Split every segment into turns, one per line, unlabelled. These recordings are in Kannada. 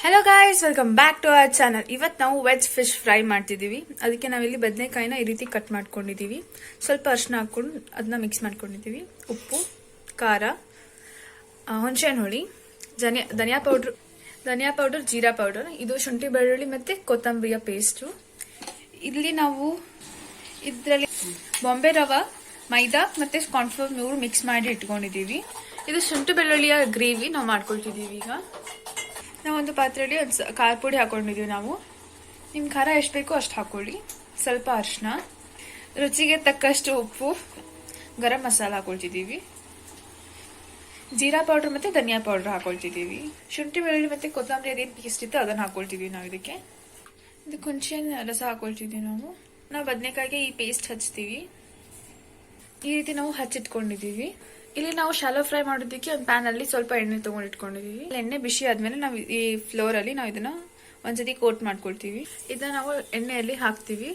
Hello guys, welcome back to our channel. ಇವತ್ತು ನಾವು ವೆಜ್ ಫಿಶ್ ಫ್ರೈ ಮಾಡ್ತಿದ್ದೀವಿ. ಅದಕ್ಕೆ ನಾವಿಲ್ಲಿ ಬದನೆಕಾಯಿನ ಈ ರೀತಿ ಕಟ್ ಮಾಡ್ಕೊಂಡಿದ್ದೀವಿ. ಸ್ವಲ್ಪ ಅರಿಶಿನ ಹಾಕೊಂಡು ಅದನ್ನ ಮಿಕ್ಸ್ ಮಾಡ್ಕೊಂಡಿದ್ದೀವಿ. ಉಪ್ಪು, ಖಾರ, ಹುಣಸೆಹಣ್ಣು ಹುಳಿ, ಧನಿಯಾ ಪೌಡರ್, ಜೀರಾ ಪೌಡರ್, ಇದು ಶುಂಠಿ ಬೆಳ್ಳುಳ್ಳಿ ಮತ್ತೆ ಕೊತ್ತಂಬರಿಯ ಪೇಸ್ಟು. ಇಲ್ಲಿ ನಾವು ಇದರಲ್ಲಿ ಬಾಂಬೆ ರವಾ, ಮೈದಾ ಮತ್ತೆ ಕಾರ್ನ್ಫ್ಲೋರ್ 3 ಮಿಕ್ಸ್ ಮಾಡಿ ಇಟ್ಕೊಂಡಿದ್ದೀವಿ. ಇದು ಶುಂಠಿ ಬೆಳ್ಳುಳ್ಳಿಯ ಗ್ರೇವಿ ನಾವು ಮಾಡ್ಕೊಳ್ತಿದ್ದೀವಿ. ಈಗ ನಾವು ಒಂದು ಪಾತ್ರೆಯಲ್ಲಿ ಒಂದು ಖಾರ ಪುಡಿ ಹಾಕೊಂಡಿದ್ದೀವಿ. ನಾವು ನಿಮ್ಮ ಖಾರ ಎಷ್ಟು ಬೇಕೋ ಅಷ್ಟು ಹಾಕೊಳ್ಳಿ. ಸ್ವಲ್ಪ ಅರಿಶಿನ, ರುಚಿಗೆ ತಕ್ಕಷ್ಟು ಉಪ್ಪು, ಗರಂ ಮಸಾಲ ಹಾಕೊಳ್ತಿದ್ದೀವಿ, ಜೀರಾ ಪೌಡರ್ ಮತ್ತೆ ಧನಿಯಾ ಪೌಡರ್ ಹಾಕೊಳ್ತಿದ್ದೀವಿ. ಶುಂಠಿ ಬೆಳ್ಳುಳ್ಳಿ ಮತ್ತೆ ಕೊತ್ತಂಬರಿ ಅದೇನು ಪೇಸ್ಟ್ ಇತ್ತು ಅದನ್ನು ಹಾಕೊಳ್ತಿದ್ದೀವಿ. ನಾವು ಇದಕ್ಕೆ ಹುಣಸೆಹಣ್ಣು ರಸ ಹಾಕೊಳ್ತಿದ್ದೀವಿ. ನಾವು ಬದನೆಕಾಯಿಗೆ ಈ ಪೇಸ್ಟ್ ಹಚ್ತೀವಿ. ಈ ರೀತಿ ನಾವು ಹಚ್ಚಿಟ್ಕೊಂಡಿದ್ದೀವಿ. ಇಲ್ಲಿ ನಾವು ಶಾಲೋ ಫ್ರೈ ಮಾಡೋದಕ್ಕೆ ಒಂದು ಪ್ಯಾನ್ ಅಲ್ಲಿ ಸ್ವಲ್ಪ ಎಣ್ಣೆ ತಗೊಂಡು ಇಟ್ಕೊಂಡಿದೀವಿ. ಎಣ್ಣೆ ಬಿಸಿ ಆದ್ಮೇಲೆ ನಾವು ಈ ಫ್ಲೋರ್ ಅಲ್ಲಿ ನಾವು ಇದನ್ನ ಒಂದ್ಸತಿ ಕೋಟ್ ಮಾಡ್ಕೊಳ್ತೀವಿ. ಇದನ್ನ ನಾವು ಎಣ್ಣೆಯಲ್ಲಿ ಹಾಕ್ತಿವಿ.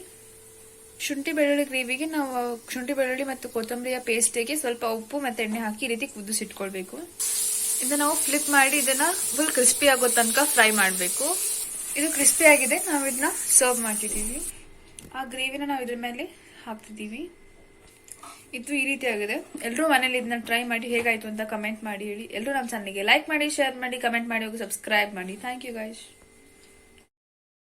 ಶುಂಠಿ ಬೆಳ್ಳುಳ್ಳಿ ಗ್ರೇವಿಗೆ ನಾವು ಶುಂಠಿ ಬೆಳ್ಳುಳ್ಳಿ ಮತ್ತು ಕೊತ್ತಂಬರಿಯ ಪೇಸ್ಟಿಗೆ ಸ್ವಲ್ಪ ಉಪ್ಪು ಮತ್ತೆ ಎಣ್ಣೆ ಹಾಕಿ ಈ ರೀತಿ ಕುದಿಸಿಟ್ಕೊಳ್ಬೇಕು. ಇದನ್ನ ನಾವು ಫ್ಲಿಪ್ ಮಾಡಿ ಇದನ್ನ ಫುಲ್ ಕ್ರಿಸ್ಪಿ ಆಗೋ ತನಕ ಫ್ರೈ ಮಾಡಬೇಕು. ಇದು ಕ್ರಿಸ್ಪಿ ಆಗಿದೆ. ನಾವು ಇದನ್ನ ಸರ್ವ್ ಮಾಡ್ತಿದೀವಿ. ಆ ಗ್ರೇವಿನ ನಾವು ಇದ್ರ ಮೇಲೆ ಹಾಕ್ತಿದೀವಿ. ಇದು ಈ ರೀತಿ ಆಗಿದೆ. ಎಲ್ಲರೂ ಮನೇಲಿ ಇದನ್ನ ಟ್ರೈ ಮಾಡಿ ಹೇಗಾಯ್ತು ಅಂತ ಕಮೆಂಟ್ ಮಾಡಿ ಹೇಳಿ. ಎಲ್ಲರೂ ನಮ್ಮ ಚಾನಲ್ಗೆ ಲೈಕ್ ಮಾಡಿ, ಶೇರ್ ಮಾಡಿ, ಕಮೆಂಟ್ ಮಾಡಿ, ಹೋಗಿ ಸಬ್ಸ್ಕ್ರೈಬ್ ಮಾಡಿ. Thank you guys.